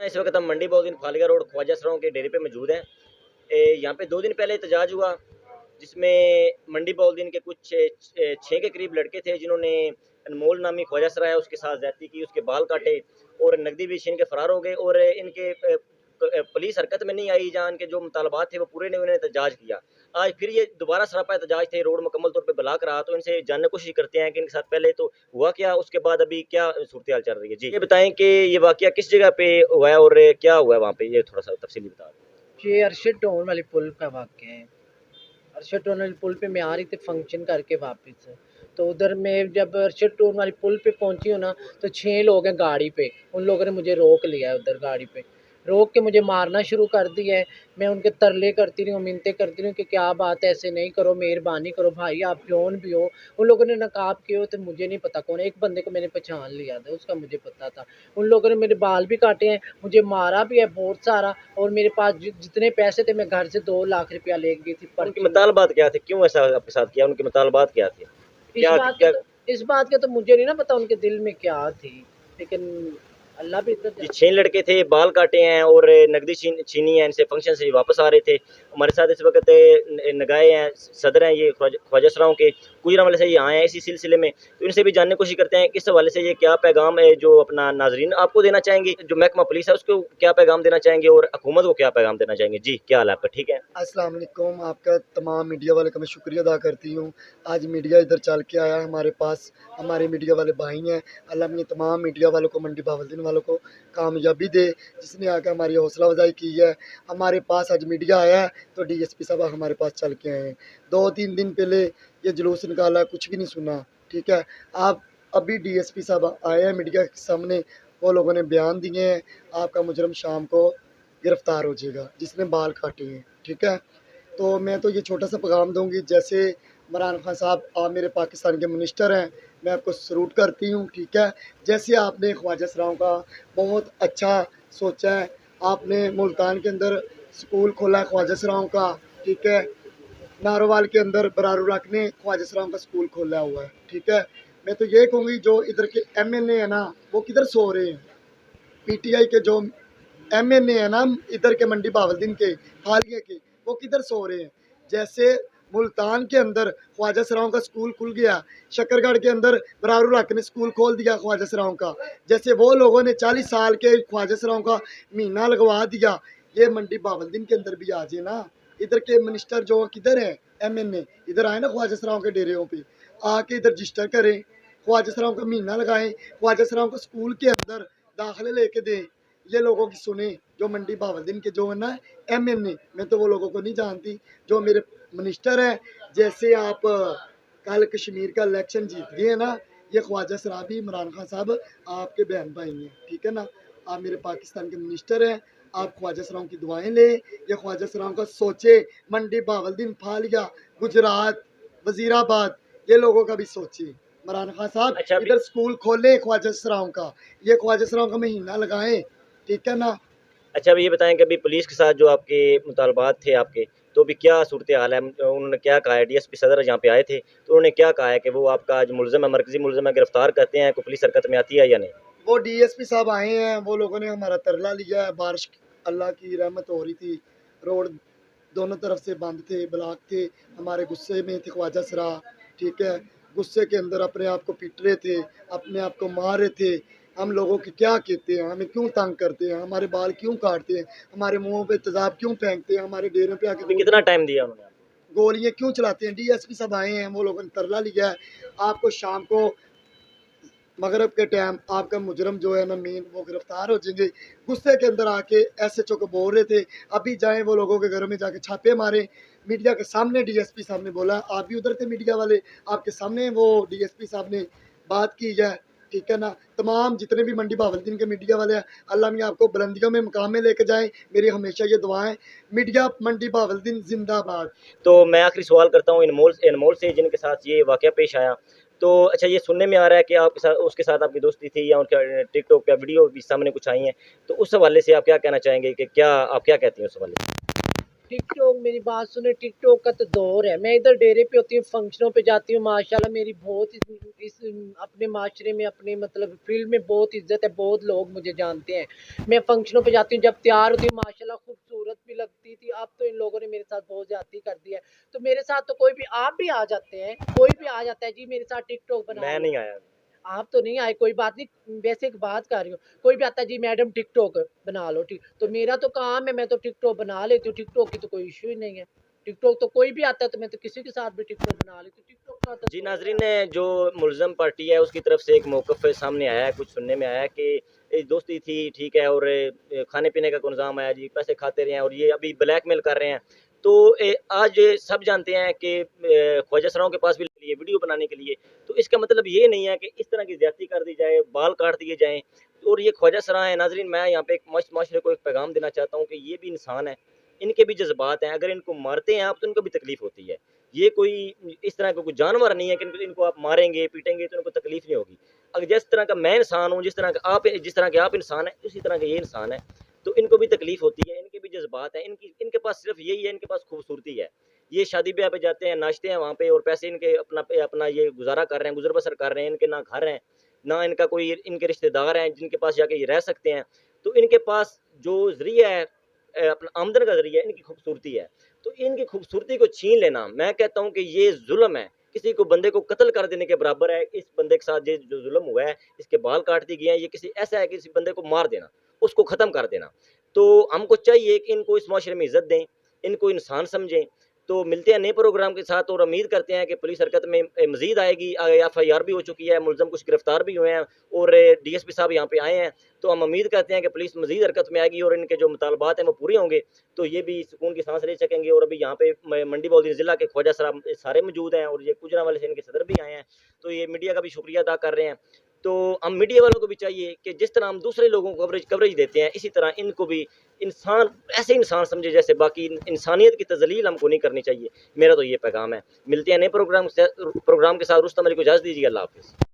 इस वक्त हम मंडी बहआउलदीन फालिया रोड ख्वाजा सराउं के डेरे पे मौजूद हैं। यहाँ पे 2 दिन पहले एहतजाज हुआ जिसमें मंडी बहआउलदीन के कुछ 6 के करीब लड़के थे जिन्होंने अनमोल नामी ख्वाजा सराय उसके साथ ज्यादती की, उसके बाल काटे और नकदी भी छीन के फरार हो गए। और इनके पुलिस हरकत में नहीं आई, जहाँ इनके जो मुतालबात थे वो पूरे नहीं, उन्होंने एहतजाज किया। आज फिर ये दोबारा सरापा एहतजाज थे, रोड मुकम्मल तौर पे ब्लॉक रहा। तो इनसे जानने की कोशिश करते हैं कि इनके साथ पहले तो हुआ क्या, उसके बाद अभी क्या सूरत हाल चल रही है। जी ये बताएं कि ये वाकया किस जगह पे हुआ है और क्या हुआ है वहाँ पे, ये थोड़ा सा तफसीली बता दें। ये अरशद टाउन वाले पुल का वाकया है। अरशद टाउन वाले पुल पे मैं आ रही थी फंक्शन करके वापस, तो उधर मैं जब अरशद टाउन वाले पुल पे पहुंची हूँ ना, तो 6 लोग हैं गाड़ी पे। उन लोगों ने मुझे रोक लिया है, उधर गाड़ी पे रोक के मुझे मारना शुरू कर दिया है। मैं उनके तरले करती रही हूँ, मिन्नतें करती रही हूँ कि क्या बात है, ऐसे नहीं करो, मेहरबानी करो भाई, आप जौन भी हो। उन लोगों ने नकाब किए हो, तो मुझे नहीं पता कौन है। एक बंदे को मैंने पहचान लिया था, उसका मुझे पता था। उन लोगों ने मेरे बाल भी काटे हैं, मुझे मारा भी है बहुत सारा। और मेरे पास जितने पैसे थे, मैं घर से 2 लाख रुपया ले गई थी। उनके मुतालबात क्या थे, क्यों ऐसा आपके साथ किया, उनके मुतालबात क्या थे? इस बात के तो मुझे नहीं ना पता उनके दिल में क्या थी, लेकिन अल्लाह भी इज्जत। ये 6 लड़के थे, बाल काटे हैं और नकदी छीनी है इनसे, फंक्शन से वापस आ रहे थे। हमारे साथ इस वक्त नगाए हैं, सदर हैं ये ख्वाजा सराउं के, गुजरां वाले से ये आए हैं इसी सिलसिले में। तो इनसे भी जानने की कोशिश करते हैं किस हवाले से ये क्या पैगाम है जो अपना नाजरीन आपको देना चाहेंगे, जो महकमा पुलिस है उसको क्या पैगाम देना चाहेंगे और हुकूमत को क्या पैगाम देना चाहेंगे। जी क्या हाल है आपका, ठीक है? अस्सलाम वालेकुम, आपका तमाम मीडिया वाले का मैं शुक्रिया अदा करती हूँ। आज मीडिया इधर चल के आया हमारे पास, हमारे मीडिया वाले भाई हैं। अल्लाह ने तमाम मीडिया वालों को, मंडी बहआउलदीन वालों को कामयाबी दे, जिसने आकर हमारी हौसला अफजाई की है। हमारे पास आज मीडिया आया है तो DSP साहब हमारे पास चल के आए हैं। 2-3 दिन पहले ये जुलूस निकाला, कुछ भी नहीं सुना, ठीक है। आप अभी DSP साहब आए हैं मीडिया के सामने, वो लोगों ने बयान दिए हैं, आपका मुजरम शाम को गिरफ्तार हो जाएगा जिसने बाल काटे हैं, ठीक है। तो मैं तो ये छोटा सा पैगाम दूंगी, जैसे इमरान खान साहब, आप मेरे पाकिस्तान के मिनिस्टर हैं, मैं आपको सलूट करती हूँ, ठीक है। जैसे आपने ख्वाजा सराउं का बहुत अच्छा सोचा है, आपने मुल्तान के अंदर स्कूल खोला है ख्वाजा सराउं का, ठीक है। नारोवाल के अंदर बरारुराक ने ख्वाजा सराउं का स्कूल खोला हुआ है, ठीक है। मैं तो ये कहूँगी जो इधर के MNA है ना, वो किधर सो रहे हैं। PTI के जो MNA है ना इधर के मंडी बहआउलदीन के फालिया के, वो किधर सो रहे हैं। जैसे मुल्तान के अंदर ख्वाजा सराउं का स्कूल खुल गया, शकरगढ़ के अंदर बरारुराक ने स्कूल खोल दिया ख्वाजा सराउं का, जैसे वो लोगों ने 40 साल के ख्वाजा सराउं का महीना लगवा दिया, ये मंडी बहआउलदीन के अंदर भी आ जाए ना। इधर के मिनिस्टर जो किधर हैं, MNA इधर आए ना ख्वाजा सराउं के डेरियों पे आके इधर रजिस्टर करें, ख्वाजा सराउं का महीना लगाएं, ख्वाजा सराउं को स्कूल के अंदर दाखिले लेके दें। ये लोगों की सुने, जो मंडी बहआउलदीन के जो है ना MNA, मैं तो वो लोगों को नहीं जानती, जो मेरे मिनिस्टर हैं। जैसे आप कल कश्मीर का इलेक्शन जीत गए ना, ये ख्वाजा सराय भी इमरान खान साहब आपके बहन भाई हैं, ठीक है ना। आप मेरे पाकिस्तान के मिनिस्टर हैं, आप ख्वाजा सराउं की दुआएं लें, ये ख्वाजा सराउं का सोचे, मंडी बहआउलदीन फालिया गुजरात वजीराबाद ये लोगों का भी सोचे। इमरान खान साहब अच्छा, इधर स्कूल खोले ख्वाजा सराउं का, ये ख्वाजा सराउं का महीना लगाएं, ठीक है ना। अच्छा अभी ये बताएं कि अभी पुलिस के साथ जो आपके मुतालबात थे आपके, तो अभी क्या सूरत हाल है? उन्होंने क्या कहा है? DSP सदर यहाँ पे आए थे तो उन्होंने क्या कहा है कि वो आपका जो मुलजम है, मरकजी मुलजम है, गिरफ्तार करते हैं, कोई पुलिस हरकत में आती है या नहीं? वो DSP साहब आए हैं, वो लोगों ने हमारा तरला लिया है। बारिश अल्लाह की रहमत हो रही थी, रोड दोनों तरफ से बंद थे, ब्लॉक थे, हमारे गुस्से में थे ख्वाजा सरा, ठीक है। गुस्से के अंदर अपने आप को पीट रहे थे, अपने आप को मार रहे थे। हम लोगों के क्या कहते हैं, हमें क्यों तंग करते हैं, हमारे बाल क्यों काटते हैं, हमारे मुंहों पे तेजाब क्यों फेंकते हैं, हमारे डेरों पे आके कितना टाइम दिया उन्होंने? गोलियां क्यों चलाते हैं। DSP सब आए हैं, वो लोगों ने तरला लिया है। आपको शाम को मगरब के टाइम आपका मुजरम जो है ना मेन, वो गिरफ्तार हो जाएंगे। गुस्से के अंदर आके SHO को बोल रहे थे अभी जाएं वो लोगों के घरों में जाके छापे मारे। मीडिया के सामने DSP साहब ने बोला, आप भी उधर थे मीडिया वाले, आपके सामने वो DSP साहब ने बात की है, ठीक है ना। तमाम जितने भी मंडी बहआउलदीन के मीडिया वाले हैं, अल्लाह ने आपको बुलंदियों में मकाम में लेके जाएं, मेरी हमेशा ये दुआएं। मीडिया मंडी बहआउलदीन जिंदाबाद। तो मैं आखिरी सवाल करता हूँ अनमोल से, जिनके साथ ये वाकया पेश आया। तो अच्छा ये सुनने में आ रहा है कि आपके साथ उसके साथ आपकी दोस्ती थी या उनका टिकटॉक पे वीडियो भी सामने कुछ आई हैं, तो उस हवाले से आप क्या कहना चाहेंगे कि क्या आप क्या कहती हैं उस हवाले से? टिकटॉक, मेरी बात सुने, टिकटॉक का तो दौर है। मैं इधर डेरे पे होती हूँ, फंक्शनों पे जाती हूँ, माशाल्लाह मेरी बहुत इस अपने माशरे में, अपने मतलब फील्ड में बहुत इज्जत है, बहुत लोग मुझे जानते हैं। मैं फंक्शनों पे जाती हूँ, जब तैयार होती हूँ माशाल्लाह खूबसूरत भी लगती थी। अब तो इन लोगों ने मेरे साथ बहुत ज्यादती कर दी है। तो मेरे साथ तो कोई भी, आप भी आ जाते हैं, कोई भी आ जाता है जी मेरे साथ टिकटॉक बना मैं लो। नहीं आया। आप तो नहीं आए, कोई बात नहीं, वैसे एक बात कर रही हूँ, कोई भी आता है जी मैडम टिकटॉक बना लो, ठीक, तो मेरा तो काम है, मैं तो टिकटॉक बना लेती हूँ, टिकटॉक की तो कोई इशू ही नहीं है। टिकटॉक तो कोई भी आता है तो मैं तो किसी के साथ भी टिकटॉक बना लेती हूँ। टिकटॉक का तो जी नाजरीन, जो मुलजम पार्टी है उसकी तरफ से एक मौक़िफ़ सामने आया है, कुछ सुनने में आया है कि दोस्ती थी, ठीक है, और खाने पीने का इंतजाम आया जी, पैसे खाते रहे हैं और ये अभी ब्लैकमेल कर रहे हैं। तो आज सब जानते हैं कि ख्वाजा सराओं के पास भी लिए वीडियो बनाने के लिए, तो इसका मतलब ये नहीं है कि इस तरह की ज़्यादती कर दी जाए, बाल काट दिए जाएँ। और ये ख्वाजा सरा है नाजरीन, मैं यहाँ पे एक माशरे को एक पैगाम देना चाहता हूँ कि ये भी इंसान है, इनके भी जज्बात हैं। अगर इनको मारते हैं आप तो इनको भी तकलीफ होती है। ये कोई इस तरह का कोई जानवर नहीं है कि इनको आप मारेंगे पीटेंगे तो इनको तकलीफ नहीं होगी। अगर जिस तरह का मैं इंसान हूँ, जिस तरह के आप इंसान हैं, उसी तरह का ये इंसान है, तो इनको भी तकलीफ होती है, इनके भी जज्बात हैं। इनके पास सिर्फ यही है, इनके पास खूबसूरती है। ये शादी ब्याह पे जाते हैं, नाचते हैं वहाँ पे, और पैसे इनके अपना अपना ये गुजारा कर रहे हैं, गुजर बसर कर रहे हैं। इनके ना घर हैं, ना इनका कोई इनके रिश्तेदार हैं जिनके पास जाके ये रह सकते हैं। तो इनके पास जो जरिया है, अपना आमदन का जरिया, इनकी खूबसूरती है। तो इनकी खूबसूरती को छीन लेना, मैं कहता हूँ कि ये जुल्म है, किसी को बंदे को कत्ल कर देने के बराबर है। इस बंदे के साथ ये जो जुल्म हुआ है, इसके बाल काट दिए गए हैं, ये किसी ऐसा है कि किसी बंदे को मार देना, उसको ख़त्म कर देना। तो हमको चाहिए कि इनको इस माशरे में इज़्ज़त दें, इनको इंसान समझें। तो मिलते हैं नए प्रोग्राम के साथ और उम्मीद करते हैं कि पुलिस हरकत में मज़ीद आएगी। FIR भी हो चुकी है, मुलज़म कुछ गिरफ्तार भी हुए हैं और DSP साहब यहाँ पे आए हैं। तो हम उम्मीद करते हैं कि पुलिस मज़ीद हरकत में आएगी और इनके जो मुतालबात हैं वो पूरे होंगे, तो ये भी सुकून की सांस ले सकेंगे। और अभी यहाँ पे मंडी बहाउद्दीन ज़िला के ख्वाजा सारे मौजूद हैं और ये गुजरा वाले से इनके सदर भी आए हैं। तो ये मीडिया का भी शुक्रिया अदा कर रहे हैं। तो हम मीडिया वालों को भी चाहिए कि जिस तरह हम दूसरे लोगों को कवरेज देते हैं, इसी तरह इनको भी इंसान, ऐसे इंसान समझे जैसे बाकी। इंसानियत की तजलील हमको नहीं करनी चाहिए। मेरा तो ये पैगाम है। मिलते हैं नए प्रोग्राम के साथ। रुस्तम अली को इजाज़त दीजिए। अल्लाह हाफ़िज़।